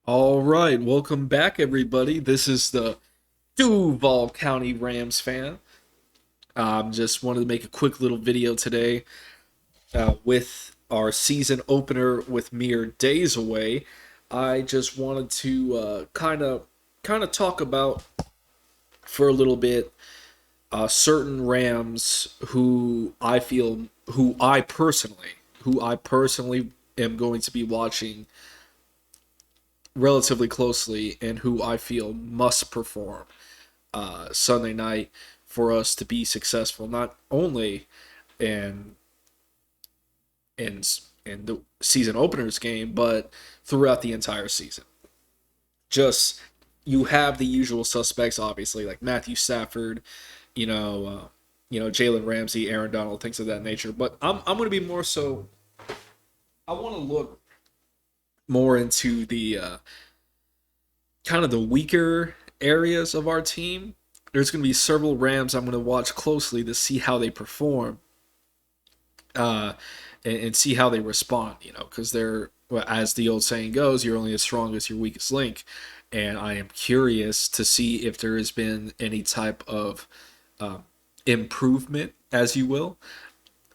All right, welcome back, everybody. This is the Duval County Rams fan. Just wanted to make a quick little video today with our season opener with mere days away. I just wanted to kind of talk about for a little bit certain Rams who I personally am going to be watching relatively closely and who I feel must perform Sunday night for us to be successful, not only in in in the season openers game, but throughout the entire season. Just you have the usual suspects, obviously, like Matthew Stafford, you know, Jalen Ramsey, Aaron Donald, things of that nature. But I'm going to be more so. I want to look more into the kind of the weaker areas of our team. There's going to be several Rams I'm going to watch closely to see how they perform uh, and see how they respond, because they're, well, as the old saying goes, you're only as strong as your weakest link. And I am curious to see if there has been any type of um, improvement, as you will.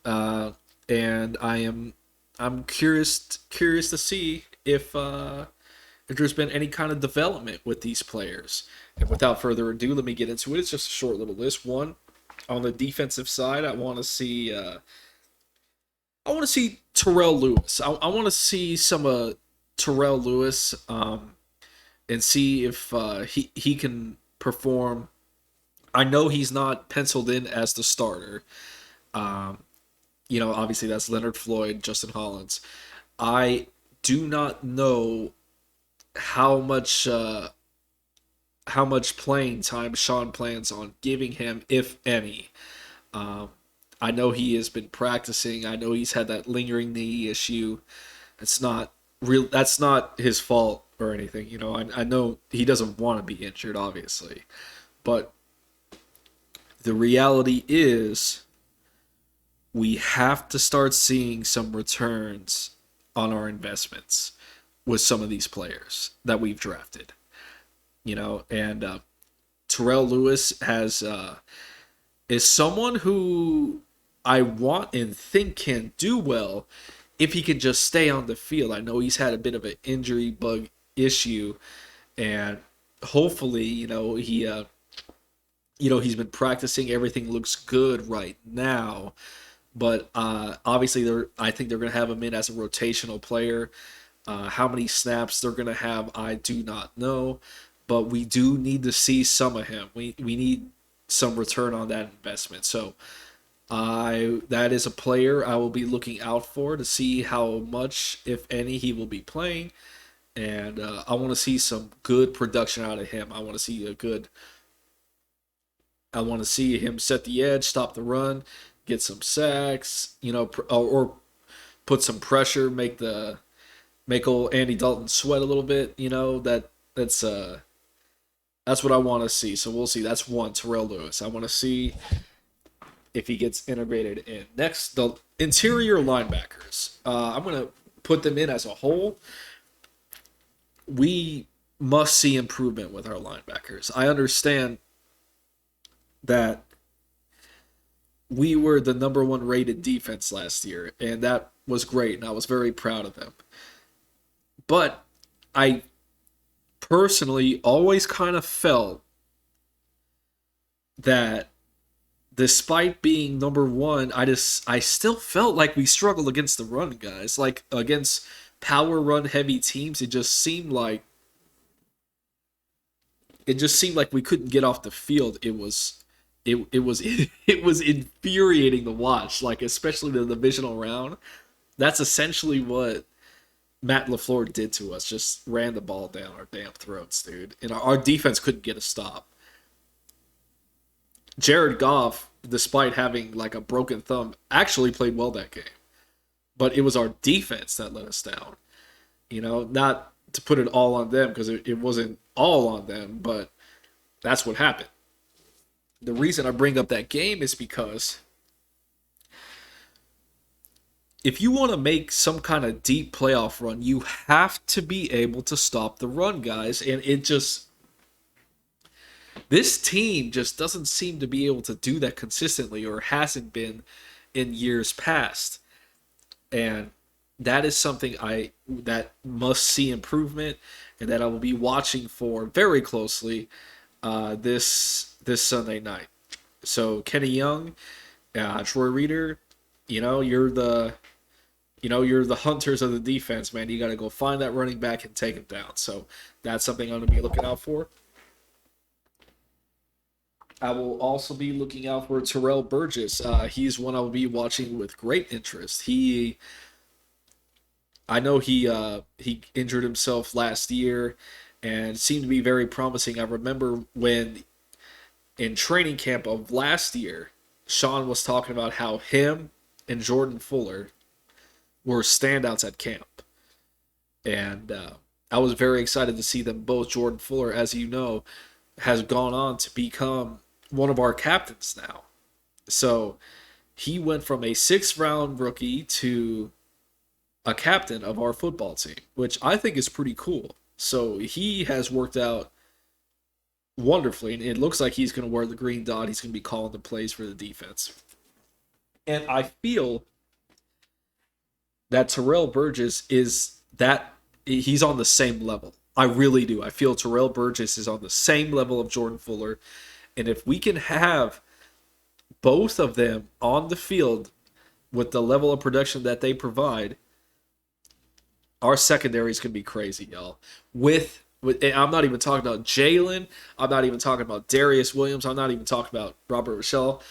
Uh, and I'm curious to see if there's been any kind of development with these players. And without further ado, let me get into it. It's just a short little list. One, on the defensive side, I want to see Terrell Lewis. I want to see some Terrell Lewis and see if he can perform. I know he's not penciled in as the starter. Um, Obviously that's Leonard Floyd, Justin Hollins. I do not know how much uh, how much playing time Sean plans on giving him, if any. Um, I know he has been practicing. I know he's had that lingering knee issue. It's not real. That's not his fault or anything. I know he doesn't want to be injured, obviously, but the reality is we have to start seeing some returns on our investments with some of these players that we've drafted. And Terrell Lewis has is someone who I want and think can do well if he can just stay on the field. I know he's had a bit of an injury bug issue, and hopefully, he's been practicing. Everything looks good right now, but obviously, I think they're going to have him in as a rotational player. How many snaps they're going to have, I do not know, but we do need to see some of him. We need some return on that investment. So that is a player I will be looking out for to see how much, if any, he will be playing, and I want to see some good production out of him. I want to see him set the edge, stop the run, get some sacks, or put some pressure, make old Andy Dalton sweat a little bit. That's what I want to see. So we'll see. That's one, Terrell Lewis. I want to see if he gets integrated in. Next, the interior linebackers. I'm going to put them in as a whole. We must see improvement with our linebackers. I understand that we were the number one rated defense last year, and that was great, and I was very proud of them. But I personally always kind of felt that despite being number one, I still felt like we struggled against the run, guys. Like against power run heavy teams, it just seemed like we couldn't get off the field. It was it was infuriating to watch, like especially the divisional round. That's essentially what Matt LaFleur did to us. Just ran the ball down our damn throats, dude. And our defense couldn't get a stop. Jared Goff, despite having like a broken thumb, actually played well that game. But it was our defense that let us down. Not to put it all on them, because it wasn't all on them, but that's what happened. The reason I bring up that game is because if you want to make some kind of deep playoff run, you have to be able to stop the run, guys. And it just, this team just doesn't seem to be able to do that consistently, or hasn't been in years past. And that is something that must see improvement, and that I will be watching for very closely this Sunday night. So Kenny Young, Troy Reader, you know you're the you're the hunters of the defense, man. You got to go find that running back and take him down. So that's something I'm going to be looking out for. I will also be looking out for Terrell Burgess. He's one I will be watching with great interest. I know he injured himself last year and seemed to be very promising. I remember when in training camp of last year, Sean was talking about how him and Jordan Fuller were standouts at camp, and I was very excited to see them both. Jordan Fuller, as you know, has gone on to become one of our captains now. So he went from a sixth round rookie to a captain of our football team, which I think is pretty cool. So he has worked out wonderfully, and it looks like he's going to wear the green dot. He's going to be calling the plays for the defense. And I feel that Terrell Burgess he's on the same level. I really do. I feel Terrell Burgess is on the same level of Jordan Fuller. And if we can have both of them on the field with the level of production that they provide, our secondary is going to be crazy, y'all. I'm not even talking about Jalen. I'm not even talking about Darius Williams. I'm not even talking about Robert Rochelle.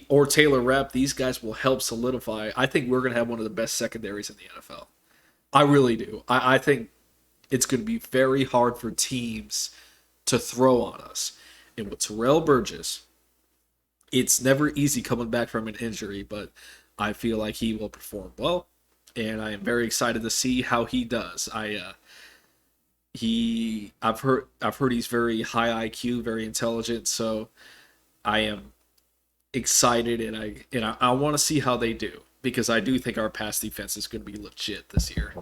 Or Taylor Rapp. These guys will help solidify. I think we're going to have one of the best secondaries in the NFL. I really do. I think it's going to be very hard for teams to throw on us. And with Terrell Burgess, it's never easy coming back from an injury, but I feel like he will perform well, and I am very excited to see how he does. I've heard he's very high IQ, very intelligent, so I am excited, and I want to see how they do, because I do think our pass defense is going to be legit this year.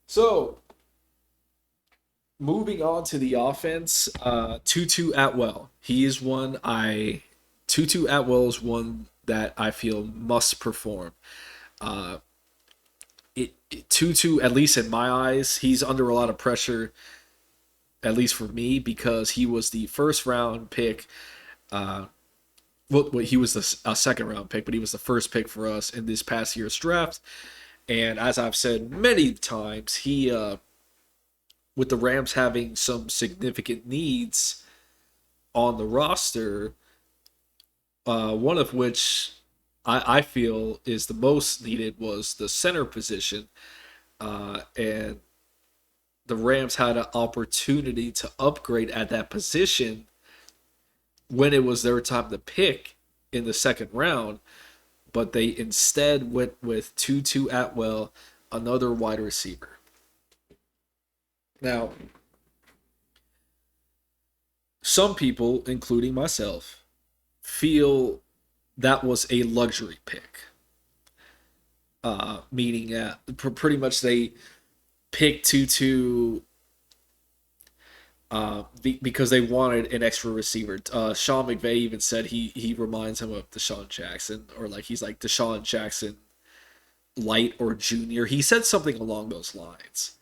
So, moving on to the offense, Tutu Atwell. Tutu Atwell is one that I feel must perform. Tutu, at least in my eyes, he's under a lot of pressure, at least for me, because he was the first round pick. He was a second round pick, but he was the first pick for us in this past year's draft. And as I've said many times, he with the Rams having some significant needs on the roster, one of which I feel is the most needed was the center position. And the Rams had an opportunity to upgrade at that position when it was their time to pick in the second round, but they instead went with Tutu Atwell, another wide receiver. Now, some people, including myself, feel that was a luxury pick. Meaning, pretty much they picked Tutu because they wanted an extra receiver. Sean McVay even said he reminds him of Deshaun Jackson, or like he's like Deshaun Jackson light or junior. He said something along those lines.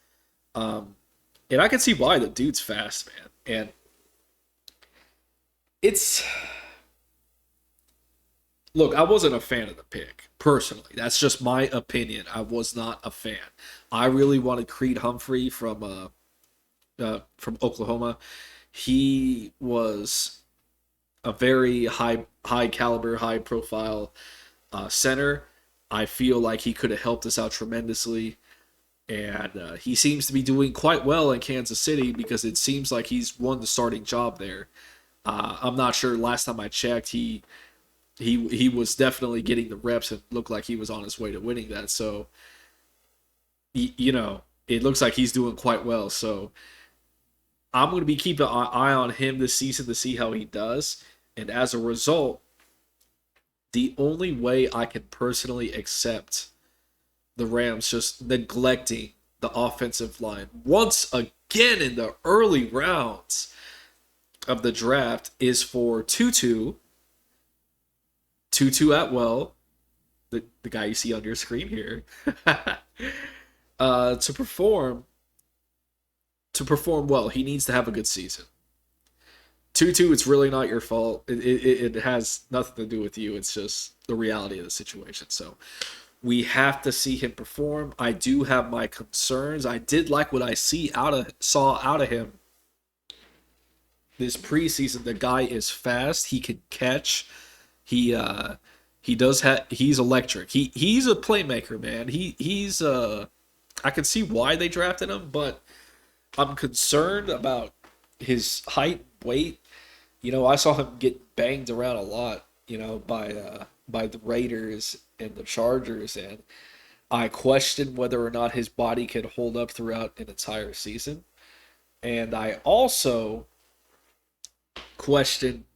And I can see why. The dude's fast, man. And it's... Look, I wasn't a fan of the pick, personally. That's just my opinion. I was not a fan. I really wanted Creed Humphrey from Oklahoma. He was a very high caliber, high profile center. I feel like he could have helped us out tremendously. And he seems to be doing quite well in Kansas City, because it seems like he's won the starting job there. I'm not sure. Last time I checked, he was definitely getting the reps and looked like he was on his way to winning that. So, it looks like he's doing quite well. So I'm going to be keeping an eye on him this season to see how he does. And as a result, the only way I can personally accept the Rams just neglecting the offensive line once again in the early rounds of the draft is for Tutu Atwell, the guy you see on your screen here, to perform well. He needs to have a good season. Tutu, it's really not your fault. It has nothing to do with you. It's just the reality of the situation. So we have to see him perform. I do have my concerns. I did like what I saw out of him this preseason. The guy is fast. He can catch. He does have. He's electric. He's a playmaker, man. He's I can see why they drafted him, but I'm concerned about his height, weight. I saw him get banged around a lot, by the Raiders and the Chargers, and I question whether or not his body could hold up throughout an entire season. And I also question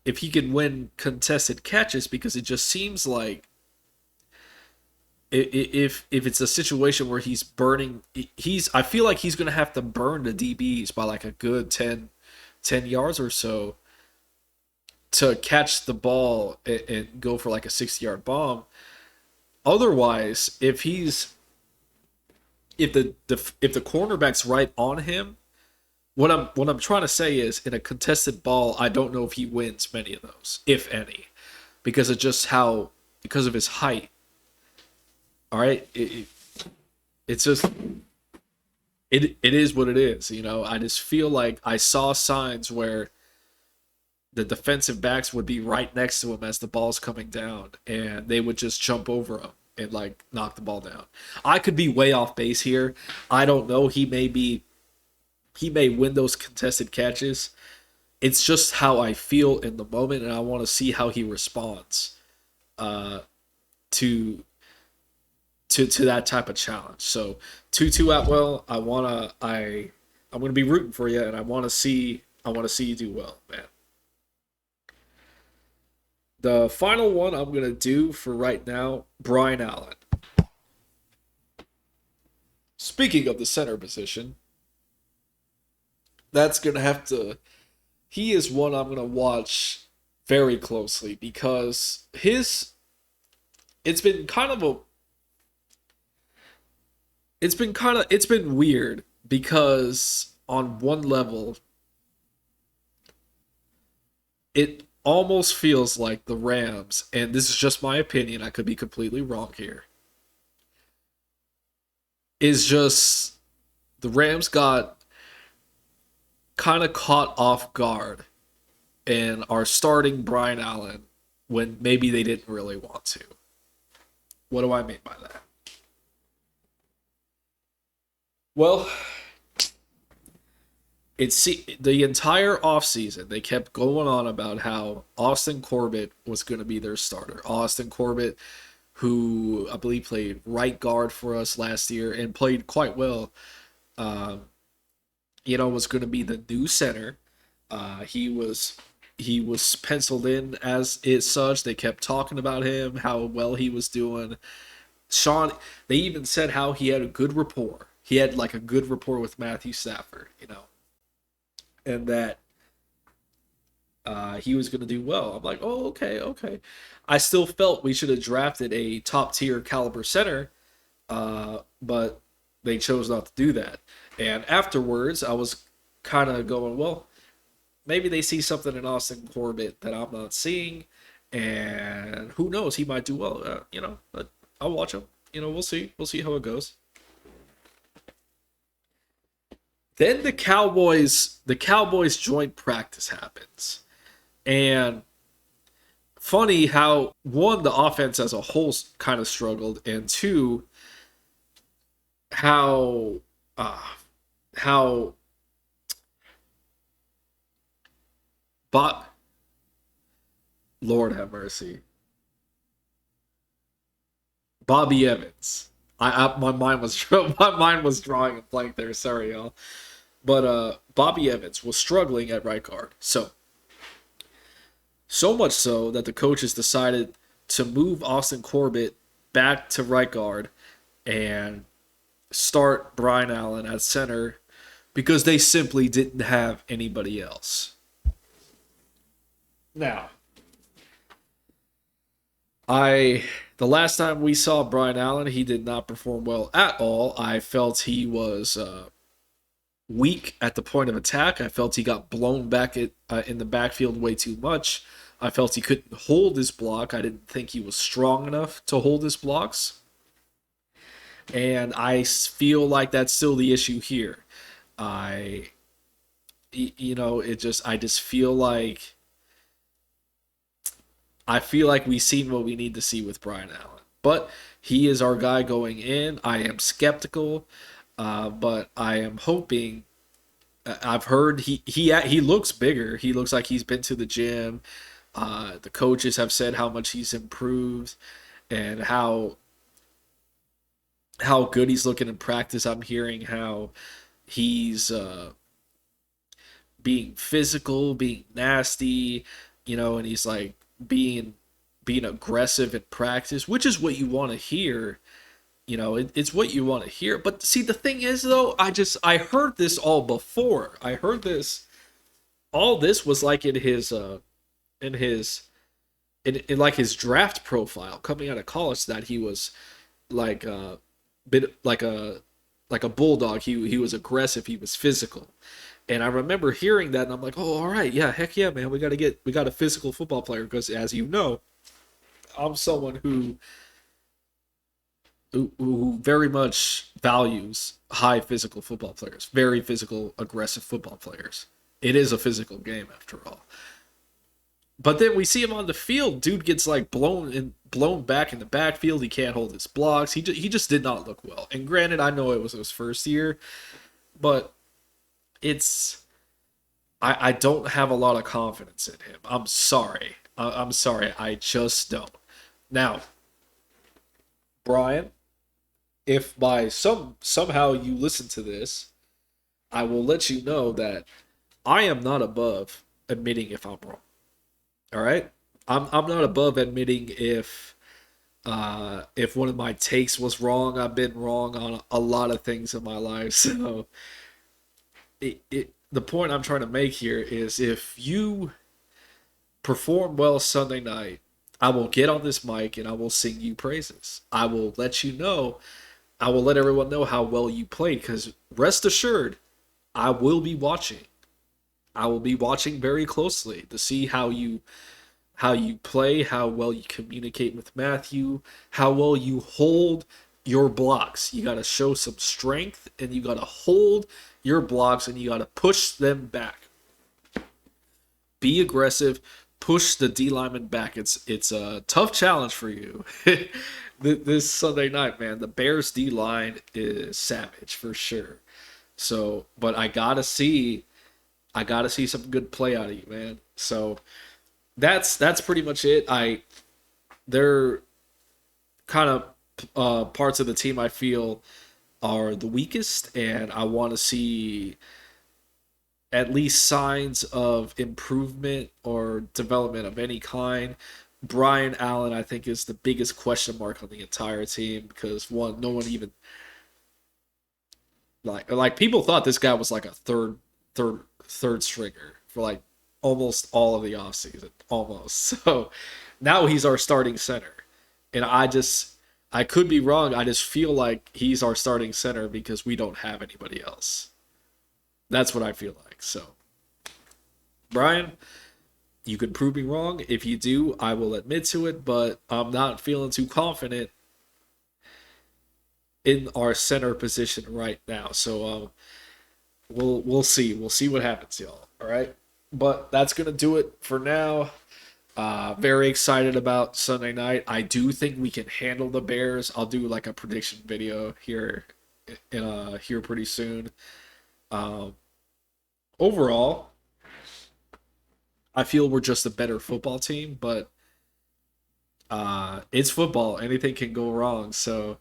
if he can win contested catches, because it just seems like if it's a situation where he's burning, I feel like he's going to have to burn the DBs by like a good 10 yards or so to catch the ball and go for like a 60-yard bomb. Otherwise, if the cornerback's right on him, what I'm trying to say is, in a contested ball, I don't know if he wins many of those, if any, because of his height. All right, it's just it is what it is. I just feel like I saw signs where the defensive backs would be right next to him as the ball's coming down, and they would just jump over him and like knock the ball down. I could be way off base here. I don't know. He may win those contested catches. It's just how I feel in the moment, and I want to see how he responds to that type of challenge. So Tutu Atwell, I'm gonna be rooting for you, and I want to see you do well, man. The final one I'm gonna do for right now, Brian Allen. Speaking of the center position, he is one I'm gonna watch very closely, because it's been weird, because on one level it almost feels like the Rams, and this is just my opinion, I could be completely wrong here, is just the Rams got kind of caught off guard and are starting Brian Allen when maybe they didn't really want to. What do I mean by that? Well, the entire offseason, they kept going on about how Austin Corbett was going to be their starter. Austin Corbett, who I believe played right guard for us last year and played quite well, was going to be the new center. He was penciled in as such. They kept talking about him, how well he was doing. They even said how he had a good rapport. He had like a good rapport with Matthew Stafford, and that he was going to do well. I'm like, oh, okay. I still felt we should have drafted a top tier caliber center, but they chose not to do that. And afterwards, I was kind of going, well, maybe they see something in Austin Corbett that I'm not seeing, and who knows, he might do well. But I'll watch him. We'll see how it goes. Then the Cowboys joint practice happens. And funny how, one, the offense as a whole kind of struggled, and two, how Lord have mercy. Bobby Evans. My mind was drawing a blank there. Sorry, y'all. But Bobby Evans was struggling at right guard. So So much so that the coaches decided to move Austin Corbett back to right guard and start Brian Allen at center because they simply didn't have anybody else. Now, I the last time we saw Brian Allen, he did not perform well at all. I felt he was weak at the point of attack. I felt he got blown back in the backfield way too much. I felt he couldn't hold his block. I didn't think he was strong enough to hold his blocks. And I feel like that's still the issue here. I, I just feel like we've seen what we need to see with Brian Allen. But he is our guy going in. I am skeptical, but I am hoping. I've heard he looks bigger. He looks like he's been to the gym. The coaches have said how much he's improved and how good he's looking in practice. I'm hearing how he's being physical, being nasty, and he's like being aggressive in practice, which is what you want to hear. It's what you want to hear. But see, the thing is, though, I heard this all before. I heard this. All this was like in his in like his draft profile coming out of college that he was like a bit like a bulldog. He was aggressive. He was physical. And I remember hearing that, and I'm like, oh, all right, yeah, heck yeah, man, we got a physical football player because, as you know, I'm someone who very much values high physical football players, very physical, aggressive football players. It is a physical game after all. But then we see him on the field. Dude gets like blown back in the backfield. He can't hold his blocks. He just did not look well. And granted, I know it was his first year, but it's I don't have a lot of confidence in him. I'm sorry. I'm sorry. I just don't. Now, Brian, if by somehow you listen to this, I will let you know that I am not above admitting if I'm wrong. All right? I'm not above admitting if one of my takes was wrong. I've been wrong on a lot of things in my life. So the point I'm trying to make here is if you perform well Sunday night, I will get on this mic and I will sing you praises. I will let you know, I will let everyone know how well you played because rest assured, I will be watching. I will be watching very closely to see how you play, how well you communicate with Matthew, how well you hold your blocks. You got to show some strength and you got to hold your blocks and you got to push them back. Be aggressive, push the D lineman back. It's a tough challenge for you. This Sunday night, man. The Bears D line is savage for sure. So, but I gotta see some good play out of you, man. So that's pretty much it. They're kind of parts of the team I feel are the weakest, and I want to see at least signs of improvement or development of any kind. Brian Allen, I think, is the biggest question mark on the entire team because one, no one even like people thought this guy was like a third stringer for like almost all of the offseason, almost. So now he's our starting center, and I could be wrong. I just feel like he's our starting center because we don't have anybody else. That's what I feel like. So, Brian, you could prove me wrong. If you do, I will admit to it, but I'm not feeling too confident in our center position right now. So, we'll see. We'll see what happens, y'all. All right. But that's gonna do it for now. Very excited about Sunday night. I do think we can handle the Bears. I'll do like a prediction video here here pretty soon. Um, Overall, I feel we're just a better football team, but it's football. Anything can go wrong. So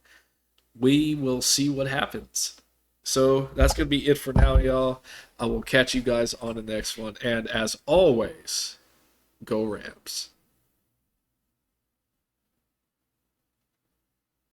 we will see what happens. So that's going to be it for now, y'all. I will catch you guys on the next one. And as always, Go Rams.